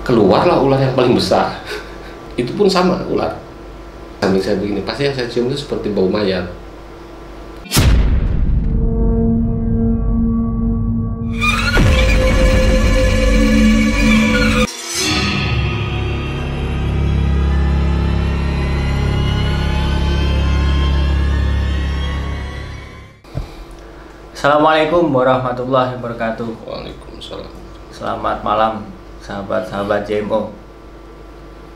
keluarlah ular yang paling besar. Itu pun sama ular. Sambil saya begini, pasti yang saya cium itu seperti bau mayat. Assalamualaikum warahmatullahi wabarakatuh. Waalaikumsalam. Selamat malam sahabat-sahabat JMO.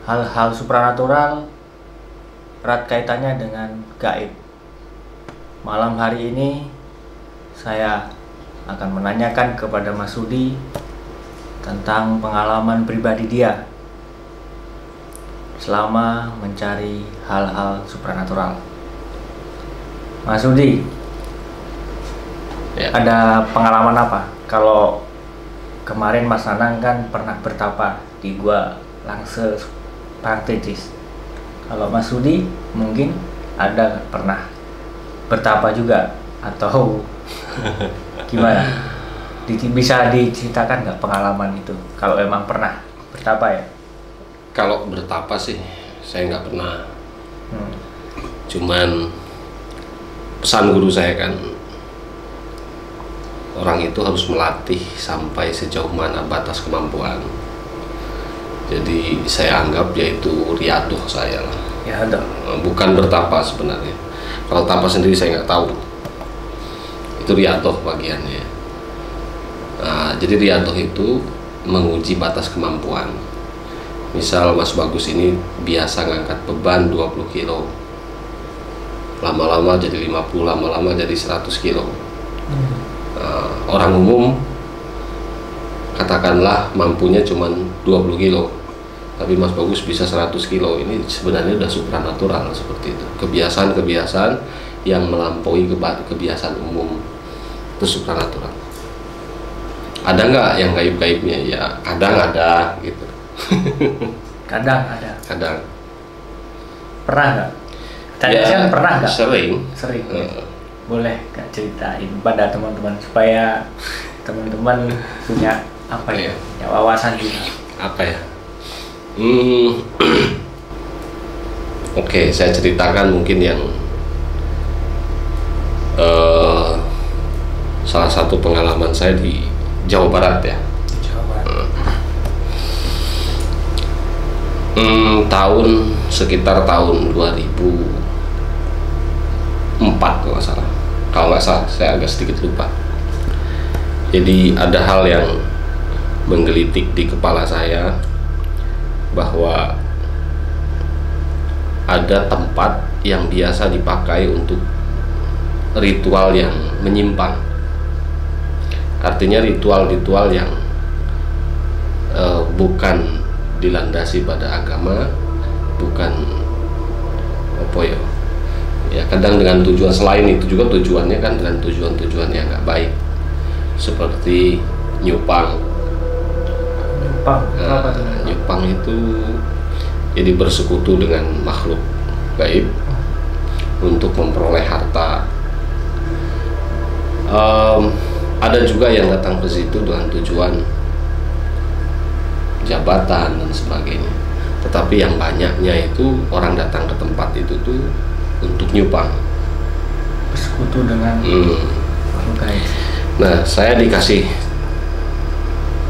Hal-hal supranatural erat kaitannya dengan gaib. Malam hari ini saya akan menanyakan kepada Mas Sudi tentang pengalaman pribadi dia selama mencari hal-hal supranatural. Mas Sudi, Ya. ada pengalaman apa? Kalau kemarin Mas Nanang kan pernah bertapa di Gua Langse Partetis. Kalau Mas Sudi mungkin ada pernah bertapa juga atau gimana? Bisa diceritakan nggak pengalaman itu? Kalau emang pernah bertapa ya? Kalau bertapa sih saya nggak pernah. Cuman pesan guru saya kan, orang itu harus melatih sampai sejauh mana batas kemampuan. Jadi saya anggap yaitu riadoh saya lah. Ya ada. Bukan bertapa sebenarnya. Kalau tapa sendiri saya nggak tahu. Itu riadoh bagiannya. Nah, jadi riadoh itu menguji batas kemampuan. Misal Mas Bagus ini biasa ngangkat beban 20 kilo. Lama-lama jadi 50, lama-lama jadi 100 kilo. Orang umum katakanlah mampunya cuma 20 kilo, tapi Mas Bagus bisa 100 kilo. Ini sebenarnya udah supranatural seperti itu. Kebiasaan-kebiasaan yang melampaui kebiasaan umum itu supranatural. Ada nggak yang gaib-gaibnya? Ya kadang ada gitu. Kadang ada. Kadang. Pernah nggak? Tanya Ya, pernah nggak? Sering. Sering. Boleh nggak ceritain pada teman-teman supaya teman-teman punya apa ya, punya wawasan juga. Apa ya? Oke, saya ceritakan mungkin yang salah satu pengalaman saya di Jawa Barat ya. Sekitar tahun 2004 kalau nggak salah, saya agak sedikit lupa. Jadi ada hal yang menggelitik di kepala saya bahwa ada tempat yang biasa dipakai untuk ritual yang menyimpang. Artinya ritual-ritual yang bukan dilandasi pada agama, bukan apa ya kadang dengan tujuan selain itu juga tujuannya kan dengan tujuan-tujuan yang nggak baik, seperti nyupang. Nyupang itu jadi bersekutu dengan makhluk gaib untuk memperoleh harta. Ada juga yang datang ke situ dengan tujuan jabatan dan sebagainya. Tetapi yang banyaknya itu orang datang ke tempat itu tuh untuk nyupang, Bersekutu dengan makhluk gaib. Nah, saya dikasih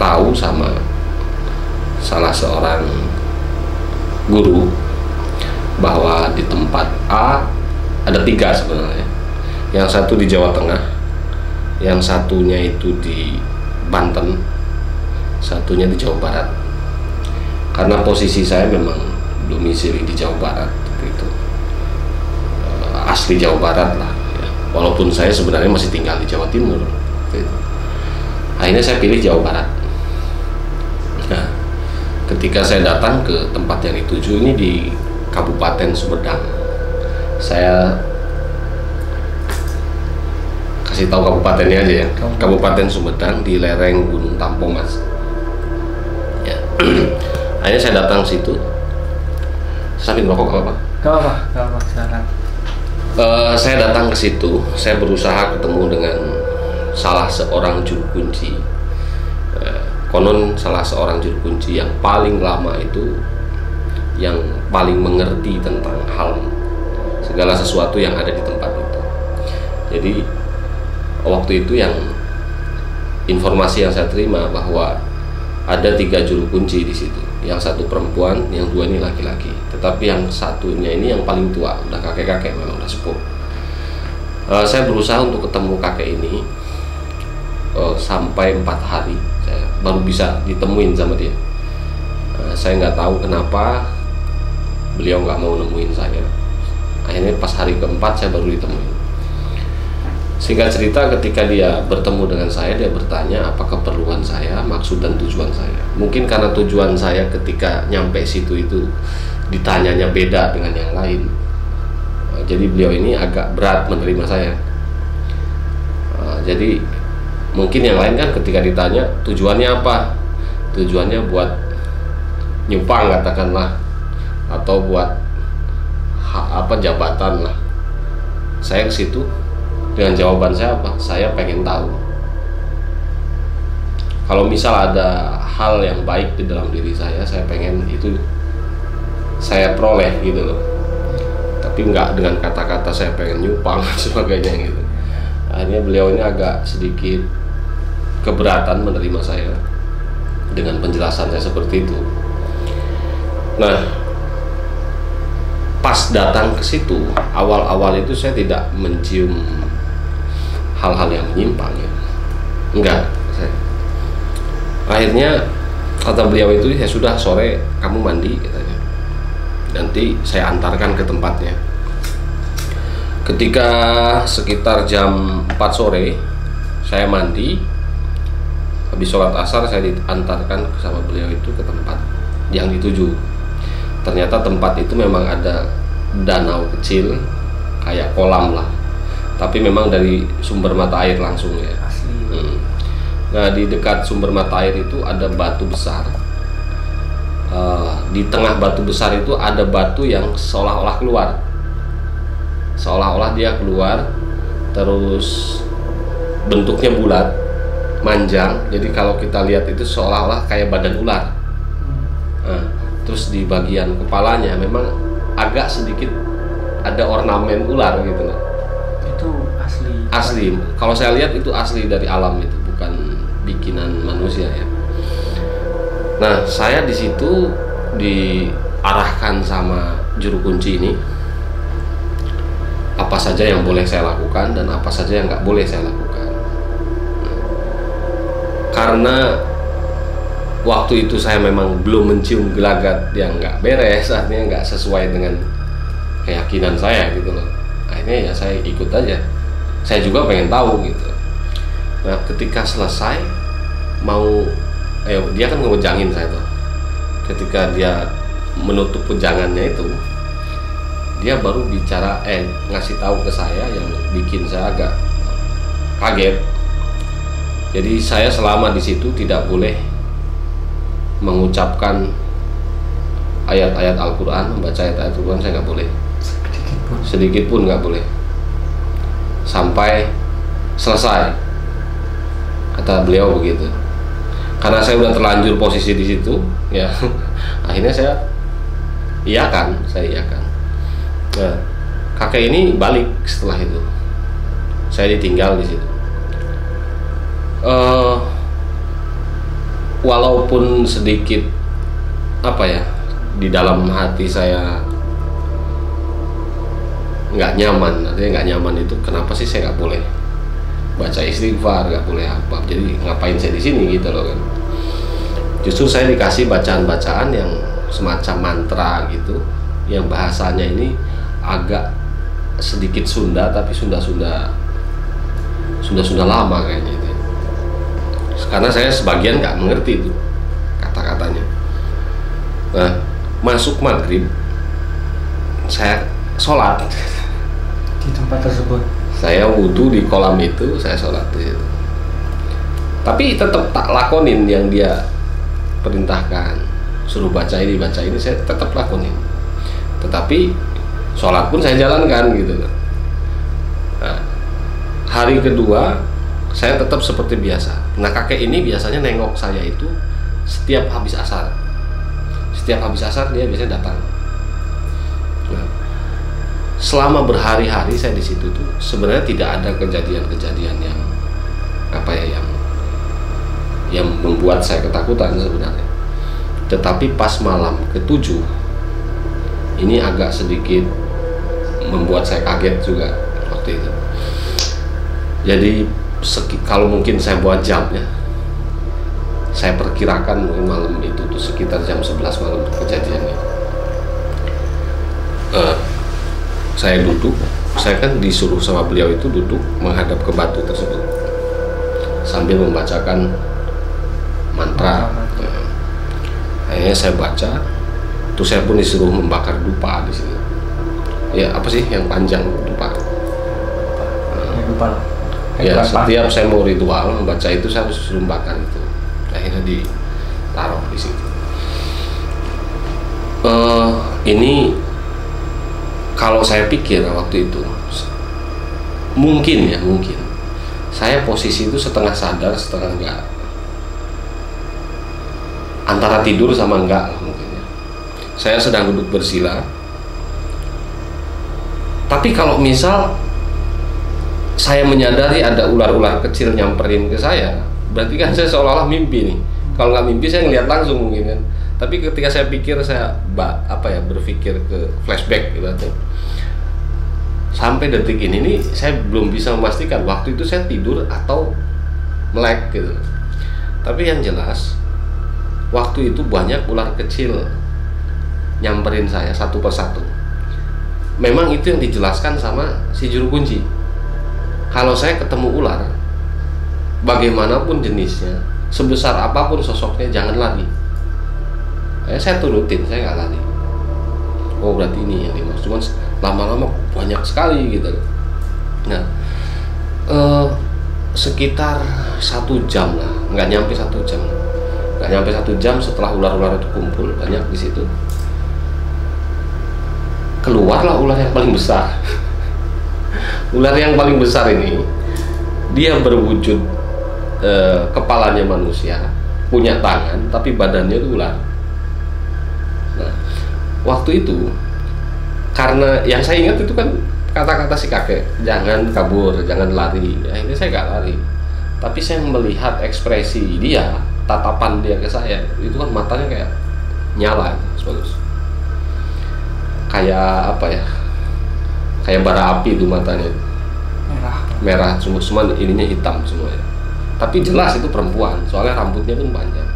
tahu sama salah seorang guru bahwa di tempat A ada 3 sebenarnya. Yang satu di Jawa Tengah, yang satunya itu di Banten, satunya di Jawa Barat. Karena posisi saya memang domisili di Jawa Barat gitu. Asli Jawa Barat lah ya. Walaupun saya sebenarnya masih tinggal di Jawa Timur gitu. Akhirnya saya pilih Jawa Barat. Nah, ketika saya datang ke tempat yang dituju ini di Kabupaten Sumedang, saya kasih tahu kabupatennya aja ya. Kabupaten Sumedang di lereng Gunung Tampung, Mas. Ya. Akhirnya saya datang situ. Sambil merokok apa? Gak apa-apa, silakan. Saya datang ke situ, saya berusaha ketemu dengan salah seorang juru kunci. konon salah seorang juru kunci yang paling lama itu, yang paling mengerti tentang hal segala sesuatu yang ada di tempat itu. Jadi waktu itu yang informasi yang saya terima bahwa ada 3 juru kunci di situ, yang satu perempuan, yang 2 ini laki-laki. Tetapi yang satunya ini yang paling tua, udah kakek-kakek, memang udah sepuh. Saya berusaha untuk ketemu kakek ini sampai 4 hari saya baru bisa ditemuin sama dia. Saya nggak tahu kenapa beliau nggak mau nemuin saya. Akhirnya pas hari keempat saya baru ditemuin. Singkat cerita, ketika dia bertemu dengan saya, dia bertanya apa keperluan saya, maksud dan tujuan saya. Mungkin karena tujuan saya ketika nyampe situ itu ditanyanya beda dengan yang lain, jadi beliau ini agak berat menerima saya. Jadi mungkin yang lain kan ketika ditanya tujuannya apa, tujuannya buat nyupang katakanlah, atau buat jabatan lah. Saya ke situ dengan jawaban saya apa? Saya pengen tahu. Kalau misal ada hal yang baik di dalam diri saya pengen itu saya peroleh gitu loh. Tapi nggak dengan kata-kata saya pengen nyupang dan sebagainya gitu. Akhirnya beliau ini agak sedikit keberatan menerima saya dengan penjelasan saya seperti itu. Nah, pas datang ke situ, awal-awal itu saya tidak mencium hal-hal yang menyimpang ya. Enggak. Akhirnya kata beliau itu, ya sudah, sore kamu mandi katanya. Nanti saya antarkan ke tempatnya. Ketika sekitar jam 4 sore saya mandi, habis sholat asar saya diantarkan sama beliau itu ke tempat yang dituju. Ternyata tempat itu memang ada danau kecil kayak kolam lah, tapi memang dari sumber mata air langsung ya. Nah, di dekat sumber mata air itu ada batu besar. Di tengah batu besar itu ada batu yang seolah-olah keluar, seolah-olah dia keluar, terus bentuknya bulat, manjang. Jadi kalau kita lihat itu seolah-olah kayak badan ular. Nah, terus di bagian kepalanya memang agak sedikit ada ornamen ular gitu loh. Itu asli. Asli. Kalau saya lihat itu asli dari alam, itu bukan bikinan manusia ya. Nah, saya di situ diarahkan sama juru kunci ini apa saja yang boleh saya lakukan dan apa saja yang nggak boleh saya lakukan. Karena waktu itu saya memang belum mencium gelagat yang nggak beres, artinya nggak sesuai dengan keyakinan saya gitu loh. Akhirnya ya saya ikut aja. Saya juga pengen tahu gitu. Nah, ketika selesai dia kan ngewejangin saya tuh. Ketika dia menutup wejangannya itu, dia baru bicara ngasih tahu ke saya yang bikin saya agak kaget. Jadi saya selama di situ tidak boleh mengucapkan ayat-ayat Al-Quran, membaca ayat-ayat Al-Quran, saya nggak boleh. Sedikit pun nggak boleh. Sampai selesai, kata beliau begitu. Karena saya udah terlanjur posisi di situ, ya akhirnya saya iyakan. Nah, kakek ini balik setelah itu. Saya ditinggal di situ. Walaupun sedikit di dalam hati saya nggak nyaman. Artinya nggak nyaman itu kenapa sih saya nggak boleh baca istighfar, nggak boleh apa, jadi ngapain saya di sini gitu loh kan. Justru saya dikasih bacaan-bacaan yang semacam mantra gitu, yang bahasanya ini agak sedikit Sunda, tapi Sunda lama kayaknya itu. Karena saya sebagian nggak mengerti itu kata-katanya. Nah, masuk maghrib saya sholat di tempat tersebut. Saya wudhu di kolam itu, saya sholat di situ. Tapi tetap tak lakonin yang dia perintahkan, suruh baca ini, saya tetap lakonin. Tetapi sholat pun saya jalankan gitu. Nah, hari kedua saya tetap seperti biasa. Nah, kakek ini biasanya nengok saya itu setiap habis asar. Setiap habis asar dia biasanya datang. Nah, selama berhari-hari saya di situ tuh sebenarnya tidak ada kejadian-kejadian yang apa ya, yang membuat saya ketakutan sebenarnya. Tetapi pas malam ke-7 ini agak sedikit membuat saya kaget juga waktu itu. Jadi kalau mungkin saya buat jamnya, saya perkirakan mungkin malam itu tuh sekitar jam 11 malam kejadiannya. Saya duduk, saya kan disuruh sama beliau itu duduk menghadap ke batu tersebut sambil membacakan mantra. Akhirnya saya baca, terus saya pun disuruh membakar dupa di sini. Ya apa sih yang panjang dupa? Ya setiap saya mau ritual membaca itu saya harus disuruh membakar itu. Akhirnya ditaruh di situ. Ini kalau saya pikir waktu itu mungkin saya posisi itu setengah sadar setengah enggak, antara tidur sama enggak mungkin ya. Saya sedang duduk bersila, tapi kalau misal saya menyadari ada ular-ular kecil nyamperin ke saya, berarti kan saya seolah-olah mimpi nih. Kalau nggak mimpi saya ngeliat langsung mungkin kan. Tapi ketika saya pikir, saya berpikir ke flashback gitu. Sampai detik ini nih saya belum bisa memastikan waktu itu saya tidur atau melek gitu. Tapi yang jelas waktu itu banyak ular kecil nyamperin saya satu persatu. Memang itu yang dijelaskan sama si juru kunci. Kalau saya ketemu ular, bagaimanapun jenisnya, sebesar apapun sosoknya, jangan lari. Saya turutin, saya nggak lari. Oh berarti ini yang dimaksud. Cuman lama-lama banyak sekali gitu. Nah, sekitar 1 jam lah, nggak nyampe 1 jam. Nggak nyampe 1 jam setelah ular-ular itu kumpul banyak di situ. Keluarlah ular yang paling besar. Ular yang paling besar ini dia berwujud kepalanya manusia, punya tangan, tapi badannya itu ular. Nah, waktu itu karena yang saya ingat itu kan kata-kata si kakek, jangan kabur, jangan lari. Akhirnya saya nggak lari, tapi saya melihat ekspresi dia, tatapan dia ke saya, itu kan matanya kayak nyala, bagus. Kayak apa ya? Kayak bara api itu matanya. Merah, semua ininya hitam semuanya. Tapi jelas itu perempuan, soalnya rambutnya pun panjang.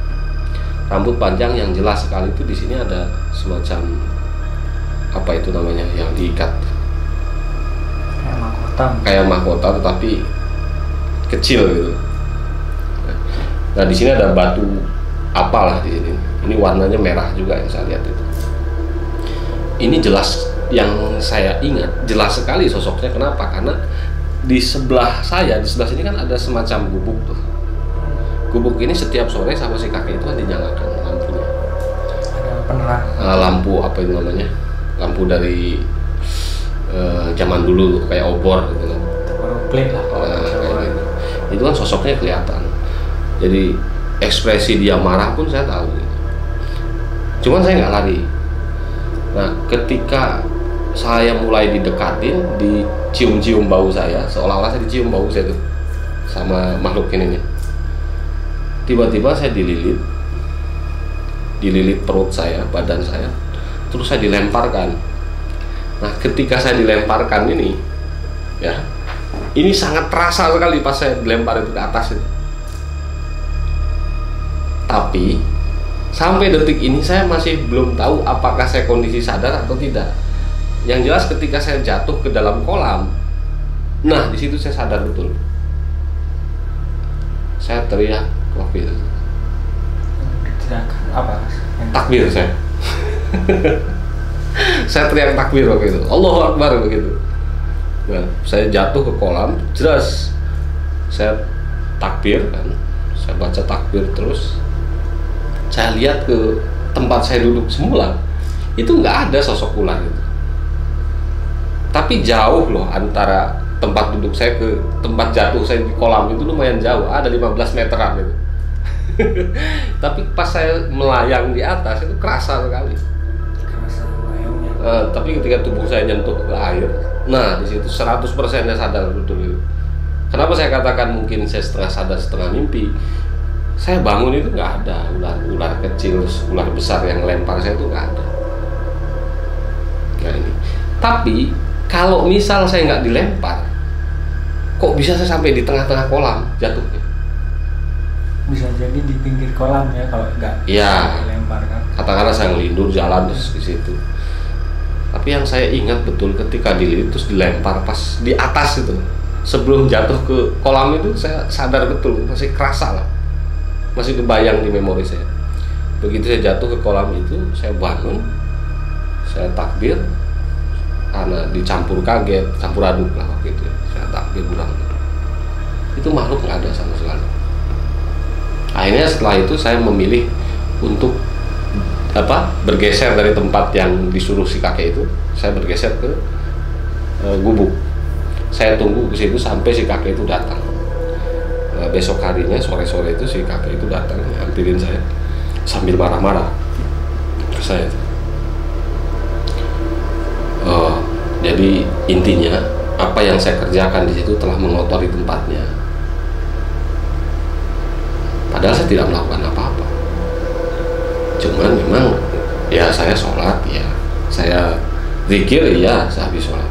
Rambut panjang yang jelas sekali itu di sini ada semacam apa itu namanya yang diikat. Kayak mahkota tetapi kecil gitu. Nah di sini ada batu apalah di sini. Ini warnanya merah juga yang saya lihat itu. Ini jelas yang saya ingat, jelas sekali sosoknya. Kenapa? Karena di sebelah saya, di sebelah sini kan ada semacam gubuk tuh. Gubuk ini setiap sore sama si kakek itu kan dinyalakan lampunya. Ada penerang. Lampu apa itu namanya? Lampu dari zaman dulu kayak obor gitu kan. Kayak gitu. Itu kan sosoknya kelihatan. Jadi ekspresi dia marah pun saya tahu gitu. Cuman saya nggak lari. Nah ketika saya mulai didekatin, dicium-cium bau saya, seolah-olah saya dicium bau saya tuh sama makhluk ini nih. Tiba-tiba saya dililit perut saya, badan saya, terus saya dilemparkan. Nah ketika saya dilemparkan ini, ya, ini sangat terasa sekali pas saya dilempar itu ke atas itu. Tapi sampai detik ini saya masih belum tahu apakah saya kondisi sadar atau tidak. Yang jelas ketika saya jatuh ke dalam kolam, nah di situ saya sadar betul. Saya teriak waktu itu. Apa? Takbir saya. Saya teriak takbir waktu itu. Allahu Akbar begitu. Nah, saya jatuh ke kolam, jelas. Saya takbir kan. Saya baca takbir terus. Saya lihat ke tempat saya duduk semula. Itu nggak ada sosok ular itu. Tapi jauh loh antara tempat duduk saya ke tempat jatuh saya di kolam itu lumayan jauh, ada 15 meteran gitu. Tapi pas saya melayang di atas itu kerasa sekali. Kerasa melayangnya. Tapi ketika tubuh saya nyentuh ke air, nah di situ 100% saya sadar betul itu. Kenapa saya katakan mungkin saya setengah sadar setengah mimpi? Saya bangun itu nggak ada ular kecil, ular besar yang lempar saya itu nggak ada. Nah ini. Tapi kalau misal saya nggak dilempar, kok bisa saya sampai di tengah-tengah kolam jatuhnya? Bisa jadi di pinggir kolam ya kalau nggak dilempar kan. Katakanlah saya ngelindur jalan terus di situ. Tapi yang saya ingat betul ketika dililit terus dilempar pas di atas itu, sebelum jatuh ke kolam itu saya sadar betul, masih kerasa lah, masih kebayang di memori saya. Begitu saya jatuh ke kolam itu, saya bangun, saya takbir, karena dicampur kaget, campur aduk lah waktu itu. Saya takbir ulang. Itu makhluk nggak ada sama sekali. Akhirnya setelah itu saya memilih untuk bergeser dari tempat yang disuruh si kakek itu. Saya bergeser ke gubuk. Saya tunggu ke situ sampai si kakek itu datang. Besok harinya sore-sore itu si kakek itu datang, nyampirin saya sambil marah-marah ke saya. Jadi intinya apa yang saya kerjakan di situ telah mengotori tempatnya. Padahal saya tidak melakukan apa-apa. Cuman memang ya saya sholat ya, saya zikir ya, saya habis sholat.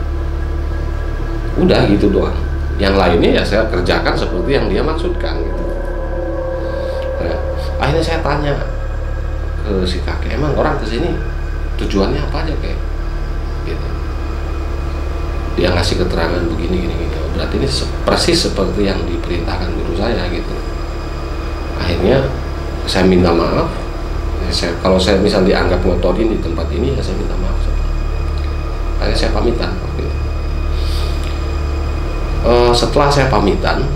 Udah gitu doang. Yang lainnya ya saya kerjakan seperti yang dia maksudkan gitu. Nah, akhirnya saya tanya ke si kakek, emang orang kesini tujuannya apa aja kayak gitu. Dia ngasih keterangan begini gini. Berarti ini persis seperti yang diperintahkan guru saya gitu. Akhirnya saya minta maaf. Kalau saya misal dianggap ngotorin di tempat ini, ya saya minta maaf. Akhirnya saya pamitan waktu itu. Setelah saya pamitan,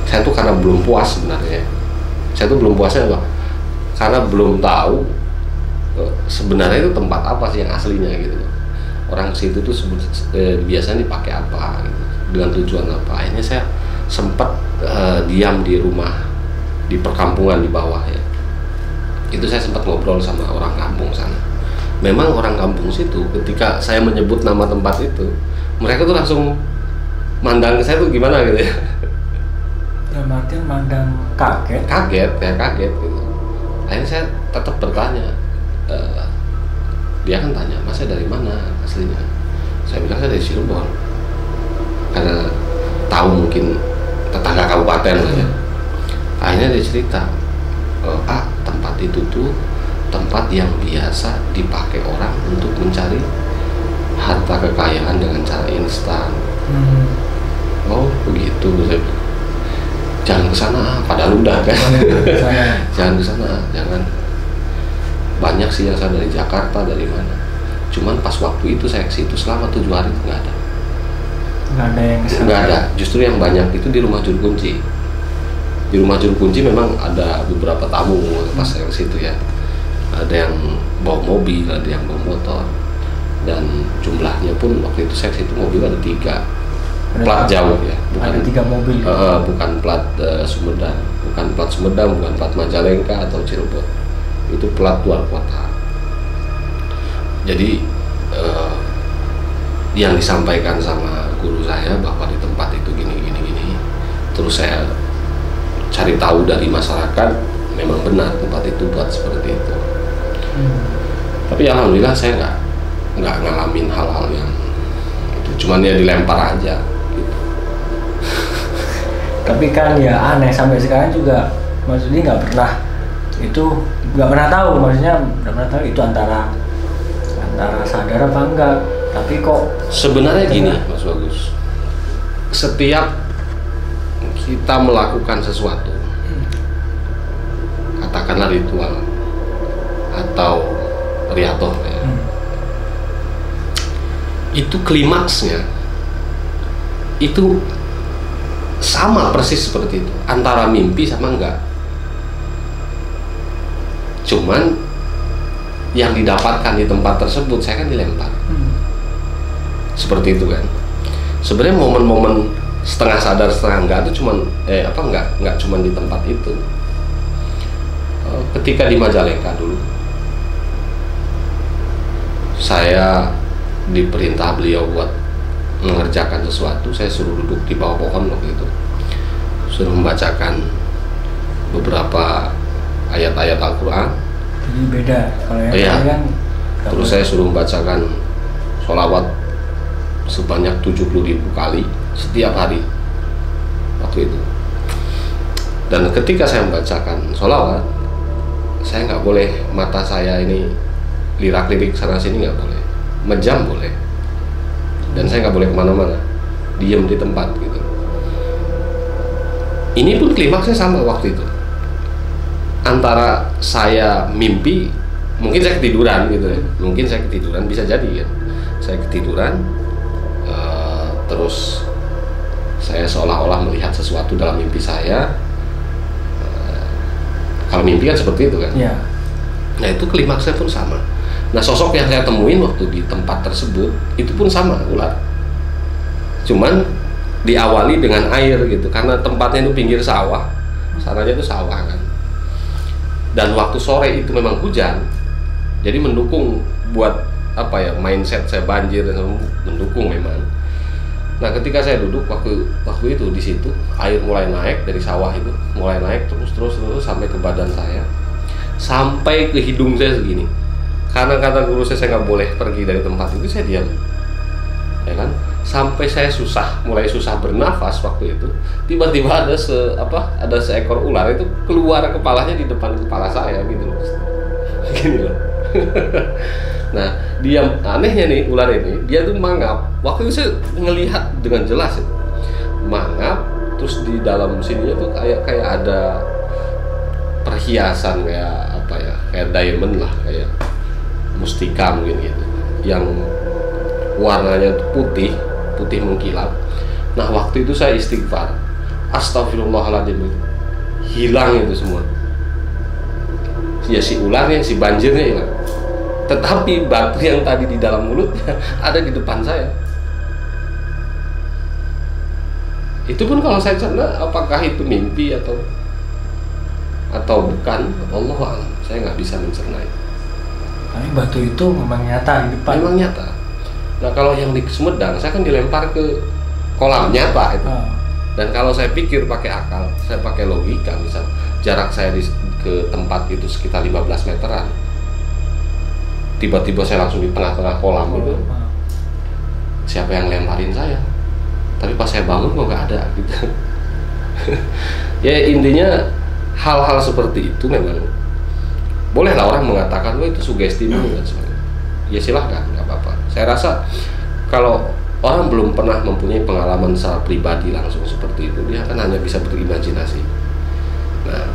saya tuh karena belum puas sebenarnya. Saya tuh belum puasnya apa? Karena belum tahu sebenarnya itu tempat apa sih yang aslinya gitu. Orang situ tuh biasanya dipakai apa gitu, dengan tujuan apa. Akhirnya saya sempat diam di rumah di perkampungan di bawah ya. Itu saya sempat ngobrol sama orang kampung sana. Memang orang kampung situ ketika saya menyebut nama tempat itu, mereka tuh langsung mandang ke saya tuh gimana gitu ya. Dalam artian mandang kaget. Kaget gitu. Akhirnya saya tetap bertanya. Dia kan tanya, "Mas saya dari mana aslinya?" Saya bilang saya dari Cirebon. Karena tahu mungkin tetangga kabupaten lah ya. Akhirnya dia cerita, "Pak, tempat itu tuh tempat yang biasa dipakai orang untuk mencari harta kekayaan dengan cara instan." Oh begitu, saya bilang. Jangan ke sana, padahal udah kan. Jangan ke sana, jangan. Banyak sih yang saya dari Jakarta, dari mana. Cuman pas waktu itu saya ke situ selama 7 hari nggak ada. Nggak ada yang kesana. Nggak ada. Justru yang banyak itu di rumah juru kunci. Di rumah juru kunci memang ada beberapa tamu pas saya ke situ ya. Ada yang bawa mobil, ada yang bawa motor. Dan jumlahnya pun waktu itu saya ke situ mobil ada 3. Plat jauh ya. Bukan, ada 3 mobil. Bukan plat Sumedang, bukan plat Sumedang, bukan plat Majalengka atau Cirebon. Itu plat luar kota. Jadi yang disampaikan sama guru saya bahwa di tempat itu gini. Terus saya cari tahu dari masyarakat, memang benar tempat itu buat seperti itu. Tapi alhamdulillah saya nggak ngalamin hal-hal yang itu, cuman dia dilempar aja gitu. Tapi kan ya aneh sampai sekarang juga, maksudnya nggak pernah tahu, maksudnya nggak pernah tahu itu antara sadar apa enggak. Tapi kok sebenarnya gini Mas Bagus, setiap kita melakukan sesuatu, katakanlah ritual atau riadoh ya, itu klimaksnya itu sama persis seperti itu, antara mimpi sama enggak. Cuman yang didapatkan di tempat tersebut saya kan dilempar. Seperti itu kan. Sebenarnya momen-momen setengah sadar setengah enggak itu cuman enggak cuman di tempat itu. ketika di Majalengka dulu, saya diperintah beliau buat mengerjakan sesuatu. Saya suruh duduk di bawah pohon waktu itu, suruh membacakan beberapa ayat-ayat Al-Quran. Jadi beda kalau yang Iya. ini kan. Terus saya suruh membacakan sholawat sebanyak 70.000 kali setiap hari waktu itu. Dan ketika saya membacakan sholawat, saya nggak boleh mata saya ini lirak-lirik sana sini, nggak boleh, menjam boleh, dan saya nggak boleh kemana-mana, diem di tempat gitu. Ini pun klimaksnya sama waktu itu, antara saya mimpi, mungkin saya ketiduran gitu ya, mungkin saya ketiduran, bisa jadi kan, saya ketiduran, terus saya seolah-olah melihat sesuatu dalam mimpi saya. Kalau mimpi kan seperti itu kan. Iya. Nah itu klimaksnya pun sama. Nah sosok yang saya temuin waktu di tempat tersebut itu pun sama, ular. Cuman diawali dengan air gitu, karena tempatnya itu pinggir sawah, sananya itu sawah kan. Dan waktu sore itu memang hujan, jadi mendukung buat apa ya, mindset saya banjir dan mendukung memang. Nah ketika saya duduk waktu itu di situ, air mulai naik dari sawah itu, mulai naik terus sampai ke badan saya, sampai ke hidung saya segini. Karena kata guru saya nggak boleh pergi dari tempat itu, saya diam, ya kan? Sampai saya mulai susah bernafas waktu itu. Tiba-tiba ada seekor ular itu keluar kepalanya di depan kepala saya gitu loh, gini loh. Nah, dia anehnya nih, ular ini dia tuh mangap. Waktu itu saya ngelihat dengan jelas itu. Mangap, terus di dalam sininya tuh kayak ada perhiasan kayak apa ya? Kayak diamond lah, kayak mustika mungkin gitu. Yang warnanya tuh putih mengkilap. Nah, waktu itu saya istighfar. Astagfirullahaladzim, hilang itu semua. Ya si ularnya, si banjirnya hilang. Tetapi batu yang tadi di dalam mulutnya ada di depan saya. Itu pun kalau saya cerna, apakah itu mimpi atau bukan, Allahu a'lam. Saya nggak bisa mencerna itu. Tapi batu itu memang nyata di depan. Memang nyata. Nah kalau yang di Sumedang, saya kan dilempar ke kolam nyata itu. Dan kalau saya pikir pakai akal, saya pakai logika, misal jarak saya ke tempat itu sekitar 15 meteran. Tiba-tiba saya langsung di tengah-tengah kolam itu. Siapa yang lemparin saya? Tapi pas saya bangun kok nggak ada gitu. Ya intinya hal-hal seperti itu memang bolehlah orang mengatakan, wah itu sugesti dan sebagainya. Ya silahkan, nggak apa-apa. Saya rasa kalau orang belum pernah mempunyai pengalaman secara pribadi langsung seperti itu, dia kan hanya bisa berimajinasi. Nah,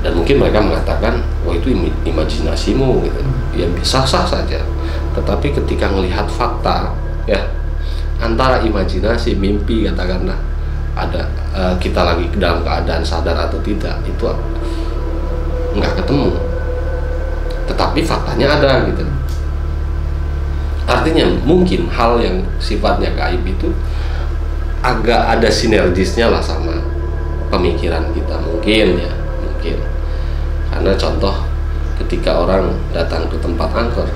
dan mungkin mereka mengatakan, oh itu imajinasimu gitu. Ya sah-sah saja. Tetapi ketika melihat fakta, ya antara imajinasi, mimpi katakanlah, ada kita lagi dalam keadaan sadar atau tidak, itu nggak ketemu. Tetapi faktanya ada gitu. Artinya mungkin hal yang sifatnya gaib itu agak ada sinergisnya lah sama pemikiran kita, mungkin ya, mungkin. Karena contoh ketika orang datang ke tempat angker,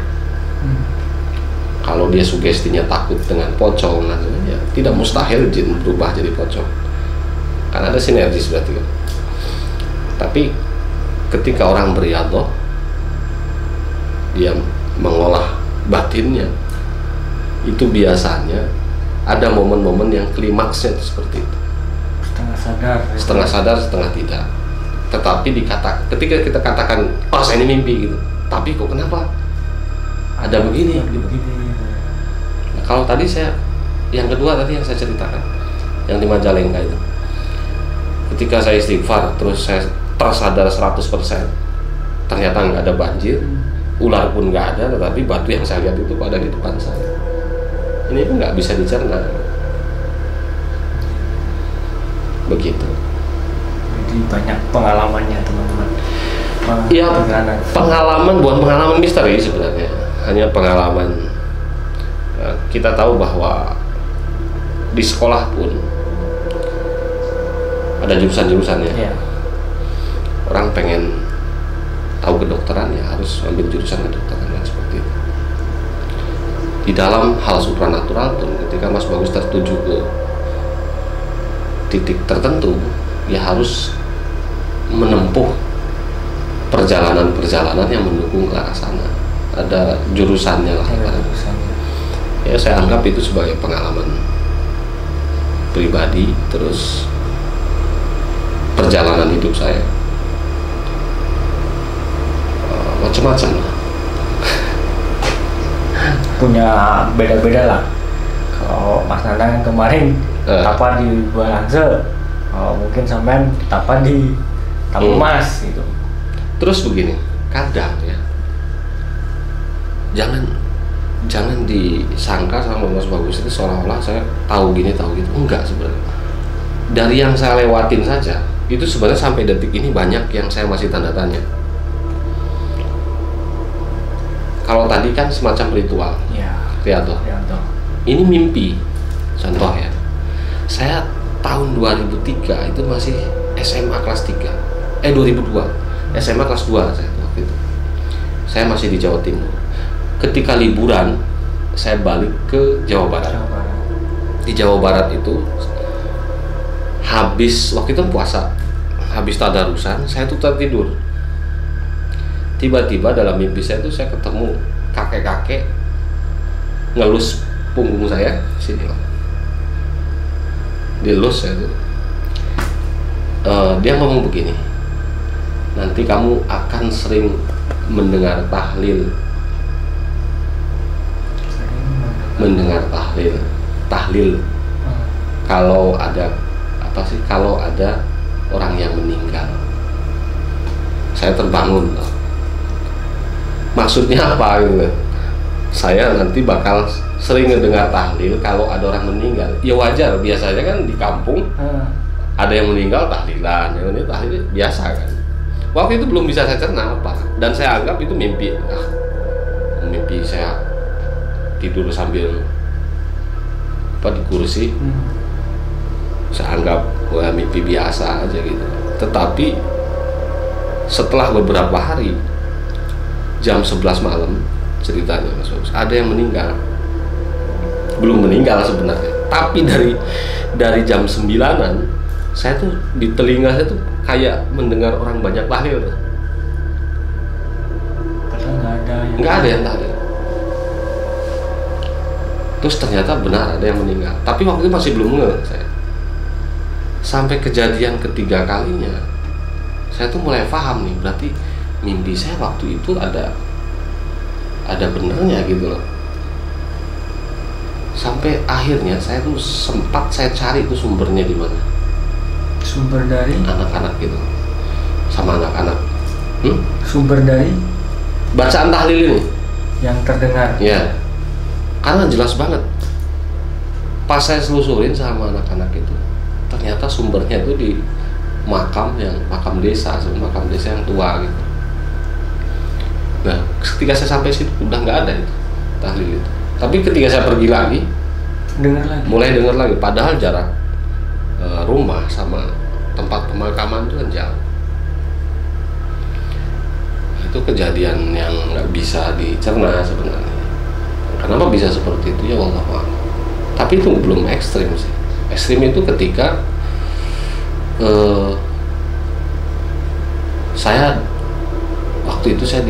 kalau dia sugestinya takut dengan pocong, ya tidak mustahil jin berubah jadi pocong, karena ada sinergis berarti kan. Tapi ketika orang beriadah, dia mengolah batinnya, itu biasanya ada momen-momen yang klimaksnya itu seperti itu, setengah sadar setengah tidak. Tetapi ketika kita katakan, oh saya ini mimpi gitu, tapi kok kenapa ada begini gitu. Nah, kalau tadi yang kedua tadi yang saya ceritakan, yang di Majalengka itu, ketika saya istighfar terus saya tersadar 100%, ternyata nggak ada banjir, ular pun nggak ada, tetapi batu yang saya lihat itu ada di depan saya. Ini pun nggak bisa dicerna. Begitu. Jadi banyak pengalamannya teman-teman. Ya, pengalaman bukan pengalaman misteri sebenarnya, hanya pengalaman. Kita tahu bahwa di sekolah pun ada jurusan-jurusannya. Ya. Orang pengen tahu kedokteran ya harus ambil jurusan kedokteran dan seperti itu. Di dalam hal supranatural pun ketika Mas Bagus tertuju ke titik tertentu ya harus menempuh perjalanan-perjalanan yang mendukung ke arah sana. Ada jurusannya lah. Ya saya anggap itu sebagai pengalaman pribadi, terus perjalanan hidup saya macam-macam lah. Punya beda-beda lah. Kalau Mas Nanang kemarin tapa di Balangse, mungkin sampean tapa di Tabung Mas gitu. Terus begini, kadang ya jangan disangka sama Mas Bagus itu seolah-olah saya tahu gini tahu gitu. Enggak, sebenarnya dari yang saya lewatin saja itu sebenarnya sampai detik ini banyak yang saya masih tanda tanya. Kalau tadi kan semacam ritual ya, Rianto. Ini mimpi contoh ya, saya tahun 2003 itu masih SMA kelas 3 2002 SMA kelas 2 saya waktu itu. Saya masih di Jawa Timur. Ketika liburan saya balik ke Jawa Barat. Di Jawa Barat itu habis waktu itu puasa, habis tadarusan saya tuh tertidur. Tiba-tiba dalam mimpi saya tuh saya ketemu kakek-kakek ngelus punggung saya sini lah, dilus saya tuh. Dia ngomong begini, nanti kamu akan sering mendengar tahlil, kalau ada kalau ada orang yang meninggal. Saya terbangun, maksudnya apa gitu. Saya nanti bakal sering mendengar tahlil kalau ada orang meninggal. Ya wajar, biasanya kan di kampung ada yang meninggal tahlilan, yang ini tahlil biasa kan. Waktu itu belum bisa saya cerna apa, dan saya anggap itu mimpi. Mimpi saya tidur sambil di kursi. Saya anggap mimpi biasa aja gitu. Tetapi setelah beberapa hari, jam 11 malam ceritanya Mas Bagus, ada yang meninggal. Belum meninggal sebenarnya, tapi dari jam 9-an saya tuh di telinga saya tuh kayak mendengar orang banyak tahlil. Padahal nggak ada yang tahlil. Terus ternyata benar ada yang meninggal, tapi waktu itu masih belum ngeh saya. Sampai kejadian ketiga kalinya saya tuh mulai paham nih, berarti mimpi saya waktu itu ada benernya gitu loh. Sampai akhirnya saya tuh sempat saya cari itu sumbernya di mana. Sumber dari anak-anak gitu, sama anak-anak. Sumber dari bacaan tahlil ini yang terdengar. Ya, karena jelas banget. Pas saya selusurin sama anak-anak itu, ternyata sumbernya itu di makam desa yang tua gitu. Nah, ketika saya sampai situ udah nggak ada itu tahlil itu. Tapi ketika saya pergi lagi, mulai dengar lagi. Padahal jarak rumah sama tempat pemakaman itu kan jauh. Itu kejadian yang nggak bisa dicerna sebenarnya. Kenapa bisa seperti itu ya wallahu a'lam. Tapi itu belum ekstrim sih. Ekstrim itu ketika saya waktu itu saya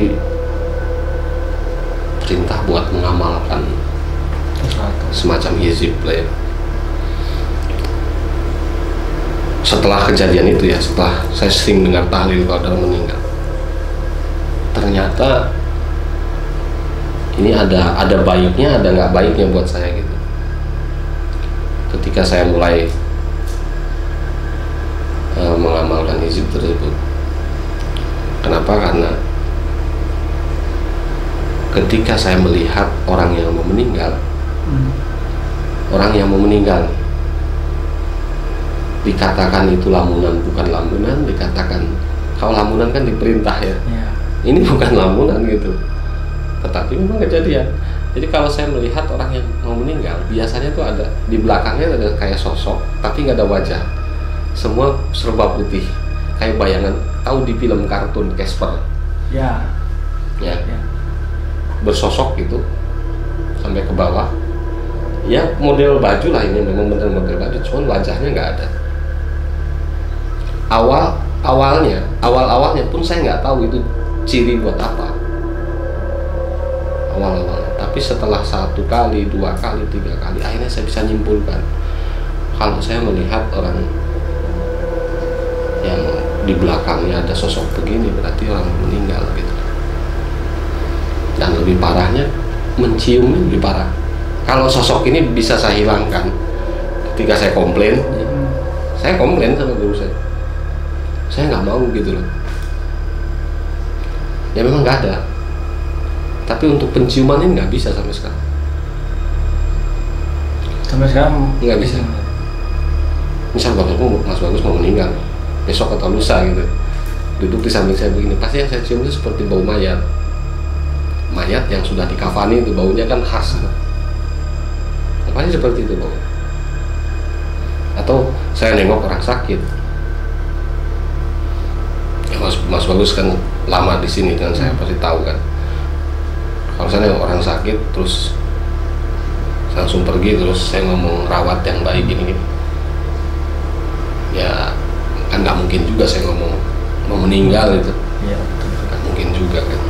diperintah buat mengamalkan semacam hizib lah ya. Setelah kejadian itu ya, setelah saya sering dengar tahlil kalau ada orang meninggal, ternyata ini ada baiknya, ada nggak baiknya buat saya gitu. Ketika saya mulai mengamalkan hizib tersebut, kenapa? Karena ketika saya melihat orang yang mau meninggal, dikatakan itu lamunan bukan lamunan, dikatakan kalau lamunan kan diperintah ya. Ini bukan lamunan gitu, tetapi memang kejadian. Jadi kalau saya melihat orang yang mau meninggal, biasanya tuh ada di belakangnya ada kayak sosok, tapi nggak ada wajah, semua serba putih, kayak bayangan. Tahu di film kartun Casper, Ya. ya Ya. bersosok gitu sampai ke bawah. Ya model baju lah, ini memang bener model baju, cuman wajahnya nggak ada. Awalnya pun saya nggak tahu itu ciri buat apa awalnya, tapi setelah 1 kali, 2 kali, 3 kali, akhirnya saya bisa nyimpulkan kalau saya melihat orang yang di belakangnya ada sosok begini, berarti orang meninggal gitu. Dan lebih parahnya, menciumnya lebih parah. Kalau sosok ini bisa saya hilangkan ketika saya komplain, saya komplain sama guru saya nggak mau gitu loh. Ya memang nggak ada, tapi untuk penciuman ini nggak bisa sampai sekarang. Sampai sekarang Nggak bisa. Misal Mas Bagus mau meninggal besok atau lusa gitu, duduk di samping saya begini, pasti yang saya cium itu seperti bau mayat yang sudah dikafani, itu baunya kan khas gitu. Pasti seperti itu bau. Atau saya nengok orang sakit, ya Mas Bagus kan lama di sini dan saya pasti tahu kan. Kalau saya nengok orang sakit terus langsung pergi, terus saya ngomong rawat yang baik gini, ya kan nggak mungkin juga saya ngomong mau meninggal itu. Iya, betul. Nggak mungkin juga kan.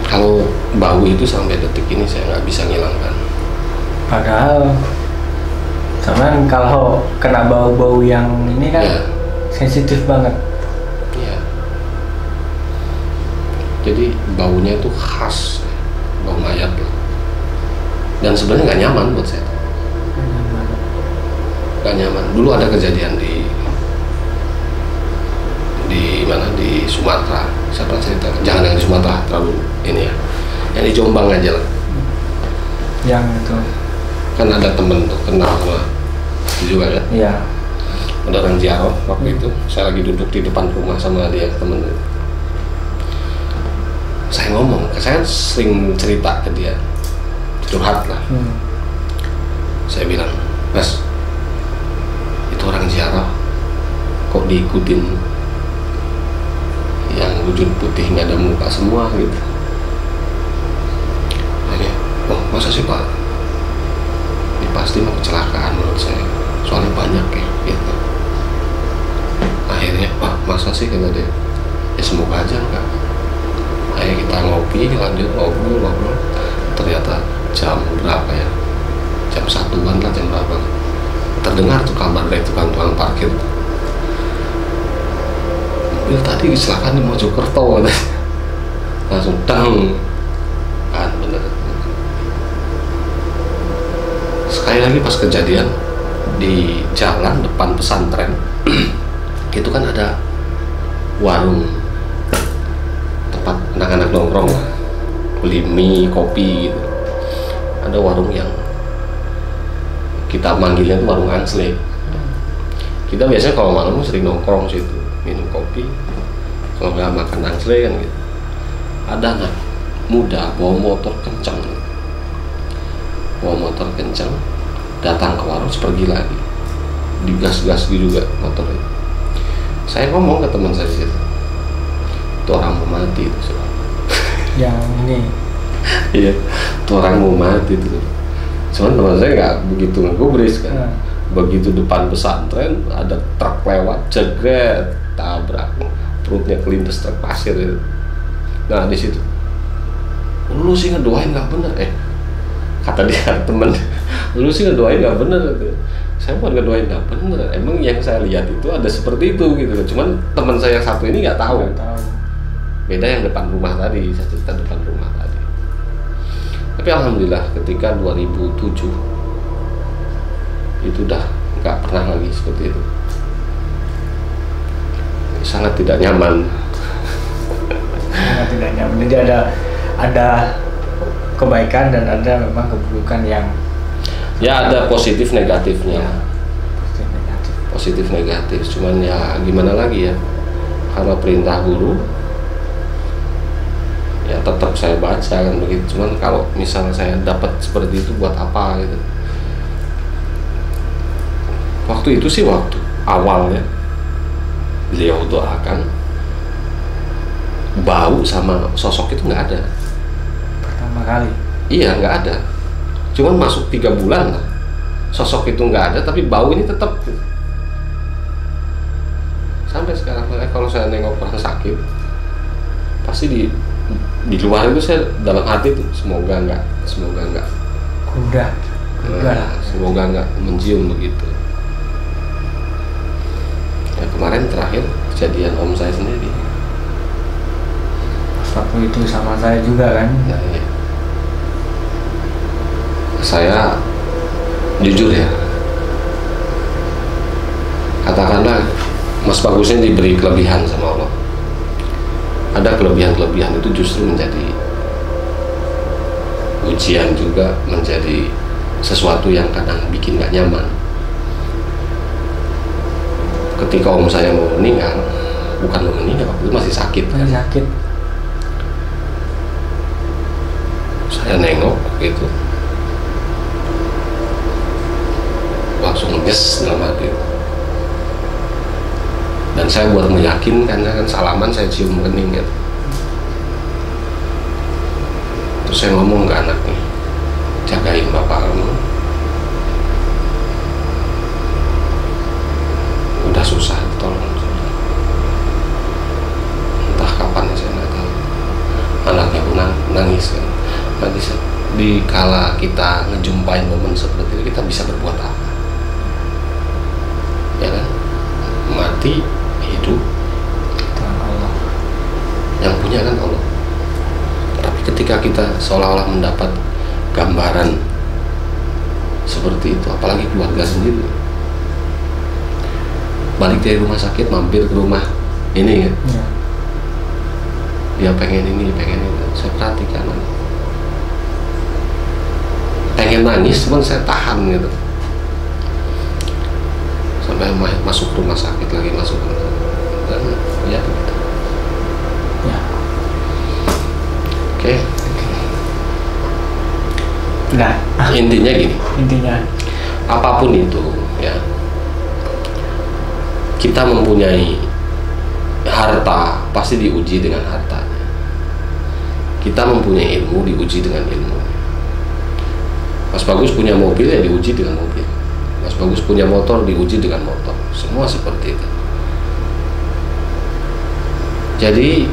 Kalau bau itu sampai detik ini saya nggak bisa ngilangkan. Padahal cuman kalau kena bau-bau yang ini kan Ya. sensitif banget. Ya. Jadi baunya itu khas, bau mayat loh. Dan sebenarnya nggak nyaman buat saya. Nggak nyaman. Dulu ada kejadian di mana, di Sumatera. Saya pernah cerita. Jangan yang di Sumatera, terlalu ini ya. Yang di Jombang aja lah. Yang itu. Kan ada temen tuh kenal sama itu juga kan. Iya. Ada orang ziarah waktu itu. Saya lagi duduk di depan rumah sama dia, temen itu. Saya ngomong, saya sering cerita ke dia, curhat lah. Saya bilang, Mas, itu orang ziarah kok diikutin yang wujud putih nggak ada muka semua gitu. Akhirnya, oh masa sih Pak? Ini pasti mau kecelakaan menurut saya, soalnya banyak ya gitu. Akhirnya, Pak masa sih, kata dia. Ya semoga aja enggak. Akhirnya kita ngopi, lanjut ngobrol. Ternyata jam berapa ya? Jam 1-an lah, jam berapa? Terdengar tuh kabar dari tukang parkir. Mobil tadi kecelakaan di Mojokerto, langsung dang, kan bener. Sekali lagi pas kejadian di jalan depan pesantren, itu kan ada warung tempat anak-anak nongkrong, beli mie, kopi gitu. Ada warung yang kita manggilnya itu warung angsle. Kita biasanya kalau malam sering nongkrong situ, minum kopi, kalau nggak makan angsle kan gitu. Ada anak muda bawa motor kencang, datang ke warung, pergi lagi, digas-gas juga motor itu. Saya ngomong ke teman saya situ, itu orang mau mati itu. Yang ini. Iya, itu orang mau mati itu. Cuman teman saya nggak begitu ngegubris kan. Begitu depan pesantren ada truk lewat, jegret, tabrak, perutnya kelindes truk pasir itu. Nah di situ, lu sih ngedoain nggak bener, kata dia temen, lu sih ngedoain nggak bener gitu. Saya bukan ngedoain nggak bener, emang yang saya lihat itu ada seperti itu gitu. Cuman teman saya yang satu ini nggak tahu. Beda yang depan rumah tadi, saya cerita depan rumah tadi. Tapi alhamdulillah ketika 2007 itu udah nggak pernah lagi seperti itu. Sangat tidak nyaman. Sangat tidak nyaman. Jadi ada kebaikan dan ada memang keburukan yang ya ada positif negatifnya. Positif negatif. Cuman ya gimana lagi ya? Karena perintah guru, ya tetap saya baca kan begitu. Cuman kalau misalnya saya dapat seperti itu buat apa gitu. Waktu itu sih waktu awalnya beliau doakan bau sama sosok itu nggak ada. Pertama kali. Iya, nggak ada. Cuman masuk 3 bulan lah, sosok itu nggak ada, tapi bau ini tetap sampai sekarang. Kalau saya nengok orang sakit, pasti di luar itu saya dalam hati tuh semoga nggak Udah semoga nggak mencium begitu. Ya, kemarin terakhir kejadian om saya sendiri. Waktu itu sama saya juga kan. Ya, ya. Saya jujur ya, katakanlah Mas Bagusnya diberi kelebihan sama Allah. Ada kelebihan-kelebihan itu justru menjadi ujian juga, menjadi sesuatu yang kadang bikin gak nyaman. Ketika om saya mau meninggal, bukan mau meninggal, waktu itu masih sakit. Saya nengok gitu, langsung nges dalam hati. Dan saya buat meyakinkan, kan salaman saya cium kening gitu. Terus saya ngomong ke anaknya, jagain bapak kamu. Udah susah, tolong. Entah kapan saya nggak tahu. Anaknya pun nangis kan. Nanti di kala kita ngejumpai momen seperti itu, kita bisa berbuat apa? Ya kan? Mati, hidup, Allah. Yang punya kan Allah. Tapi ketika kita seolah-olah mendapat gambaran seperti itu, apalagi keluarga sendiri, balik dari rumah sakit mampir ke rumah ini ya, dia pengen ini, saya perhatikan, pengen nangis, cuman saya tahan gitu. Sampai masuk rumah sakit lagi, dan ya begitu. Ya. Oke. Nah, intinya gini. Apapun itu ya, kita mempunyai harta pasti diuji dengan hartanya. Kita mempunyai ilmu diuji dengan ilmu. Mas Bagus punya mobil ya diuji dengan mobil. Mas Bagus punya motor diuji dengan motor. Semua seperti itu. Jadi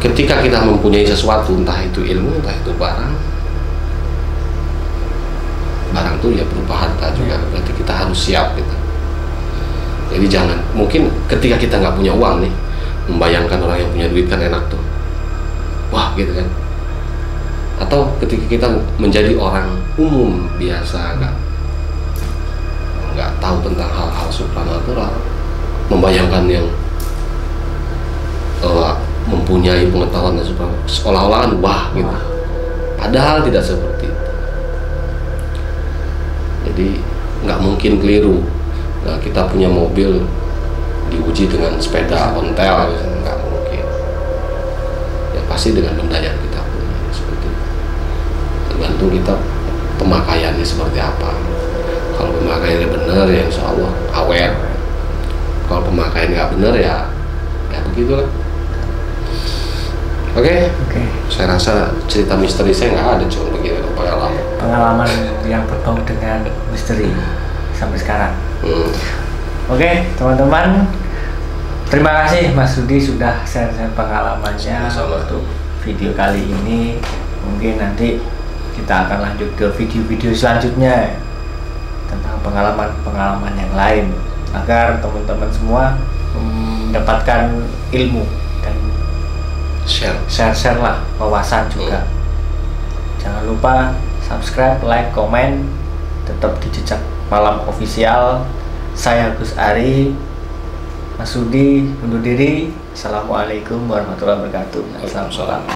ketika kita mempunyai sesuatu, entah itu ilmu, entah itu barang itu ya berupa harta juga. Berarti kita harus siap gitu. Jadi jangan, mungkin ketika kita nggak punya uang nih, membayangkan orang yang punya duit kan enak tuh, wah gitu kan. Atau ketika kita menjadi orang umum biasa, nggak tahu tentang hal-hal supranatural, membayangkan yang mempunyai pengetahuan dan supranatural, seolah-olah wah gitu. Padahal tidak seperti itu. Jadi nggak mungkin keliru. Nah, kita punya mobil diuji dengan sepeda ontel, nggak mungkin. Ya pasti dengan benda yang kita punya seperti itu. Tergantung kita pemakaiannya seperti apa. Kalau pemakaiannya benar ya insya Allah awet. Kalau pemakaian nggak benar ya begitulah. Oke. Saya rasa cerita misteri saya nggak ada, cuma begitu pengalaman yang berbau dengan misteri sampai sekarang. Oke, teman-teman, terima kasih Mas Rudi sudah share pengalamannya. Sama-sama. Untuk video kali ini. Mungkin nanti kita akan lanjut ke video-video selanjutnya tentang pengalaman-pengalaman yang lain, agar teman-teman semua mendapatkan ilmu dan share lah wawasan juga. Jangan lupa subscribe, like, komen, tetap di Jejak Malam Official. Saya Gus Ari, Mas Rudi undur diri. Assalamualaikum warahmatullahi wabarakatuh. Waalaikumsalam.